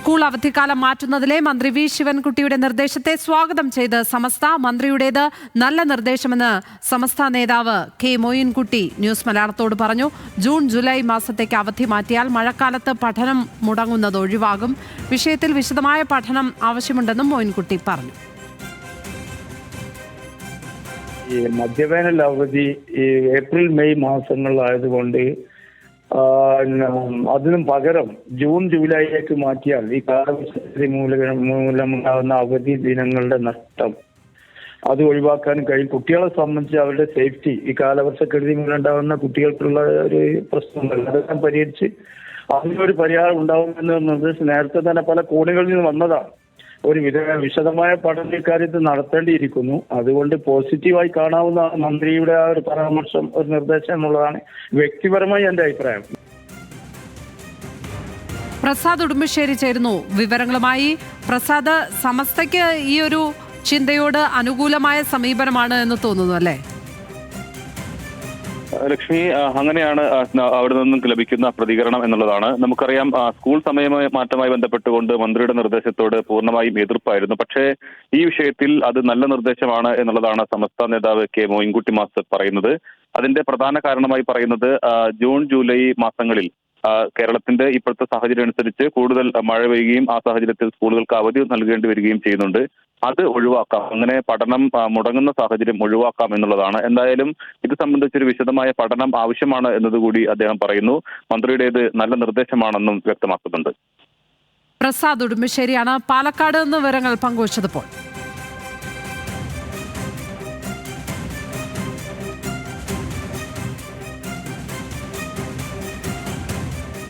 School അവധിക്കാലം മാറ്റുന്നതിലെ മന്ത്രി V ശിവൻകുട്ടിയുടെ നിർദ്ദേശത്തെ സ്വാഗതം ചെയ്ത് സമസ്ത. മന്ത്രിയുടേത് നല്ല നിർദ്ദേശമെന്ന് സമസ്ത നേതാവ് കെ മോയിൻകുട്ടി ന്യൂസ് മലയാളത്തോട് പറഞ്ഞു. ജൂൺ ജൂലൈ മാസത്തേക്ക് അവധി മാറ്റിയാൽ മഴക്കാലത്ത് പഠനം മുടങ്ങുന്നത് ഒഴിവാകും. വിഷയത്തിൽ വിശദമായ പഠനം ആവശ്യമുണ്ടെന്നും മോയിൻകുട്ടി പറഞ്ഞു. ഈ മധ്യവേനൽ അവധി ഏപ്രിൽ മെയ് മാസങ്ങളിലായതുകൊണ്ട് അതിനും പകരം ജൂൺ ജൂലൈയിലേക്ക് മാറ്റിയാൽ ഈ കാലവർഷ മൂലമുണ്ടാകുന്ന അവധി ദിനങ്ങളുടെ നഷ്ടം അത് ഒഴിവാക്കാൻ കഴിയും. കുട്ടികളെ സംബന്ധിച്ച് അവരുടെ സേഫ്റ്റി, ഈ കാലവർഷക്കെടുതി മൂലമുണ്ടാകുന്ന കുട്ടികൾക്കുള്ള ഒരു പ്രശ്നമുണ്ടല്ലോ, അതെല്ലാം പരിഹരിച്ച് അതിനൊരു പരിഹാരം ഉണ്ടാവുമെന്ന നിർദ്ദേശം നേരത്തെ തന്നെ പല കോണുകളിൽ നിന്ന് വന്നതാണ്. ഒരു വിശദമായ പഠനം ഇക്കാര്യത്തിൽ നടത്തേണ്ടിയിരിക്കുന്നു. അതുകൊണ്ട് പോസിറ്റീവായി കാണാവുന്ന മന്ത്രിയുടെ ആ ഒരു പരാമർശം, ഒരു നിർദ്ദേശം എന്നുള്ളതാണ് വ്യക്തിപരമായി എന്റെ അഭിപ്രായം. പ്രസാദ് ഉടുമ്പശ്ശേരി ചേരുന്നു വിവരങ്ങളുമായി. പ്രസാദ്, സമസ്തയ്ക്ക് ഈ ഒരു ചിന്തയോട് അനുകൂലമായ സമീപനമാണ് എന്ന് തോന്നുന്നു അല്ലേ? ലക്ഷ്മി, അങ്ങനെയാണ് അവിടെ നിന്നും ലഭിക്കുന്ന പ്രതികരണം എന്നുള്ളതാണ്. നമുക്കറിയാം, സ്കൂൾ മാറ്റമായി ബന്ധപ്പെട്ടുകൊണ്ട് മന്ത്രിയുടെ നിർദ്ദേശത്തോട് പൂർണ്ണമായും എതിർപ്പായിരുന്നു. പക്ഷേ ഈ വിഷയത്തിൽ അത് നല്ല നിർദ്ദേശമാണ് എന്നുള്ളതാണ് സമസ്ത നേതാവ് കെ മോയിൻകുട്ടി മാസ്റ്റർ പറയുന്നത്. അതിന്റെ പ്രധാന കാരണമായി പറയുന്നത് ജൂൺ ജൂലൈ മാസങ്ങളിൽ കേരളത്തിന്റെ ഇപ്പോഴത്തെ സാഹചര്യം അനുസരിച്ച് കൂടുതൽ മഴ പെയ്യുകയും ആ സാഹചര്യത്തിൽ സ്കൂളുകൾക്ക് അവധി നൽകേണ്ടി വരികയും ചെയ്യുന്നുണ്ട്. അത് ഒഴിവാക്കാം, അങ്ങനെ പഠനം മുടങ്ങുന്ന സാഹചര്യം ഒഴിവാക്കാം എന്നുള്ളതാണ്. എന്തായാലും ഇത് സംബന്ധിച്ചൊരു വിശദമായ പഠനം ആവശ്യമാണ് എന്നതുകൂടി അദ്ദേഹം പറയുന്നു. മന്ത്രിയുടേത് നല്ല നിർദ്ദേശമാണെന്നും വ്യക്തമാക്കുന്നുണ്ട്. പ്രസാദ് ഉടുമ്പശ്ശേരിയാണ് പാലക്കാട് നിന്ന് വിവരങ്ങൾ പങ്കുവച്ചപ്പോൾ.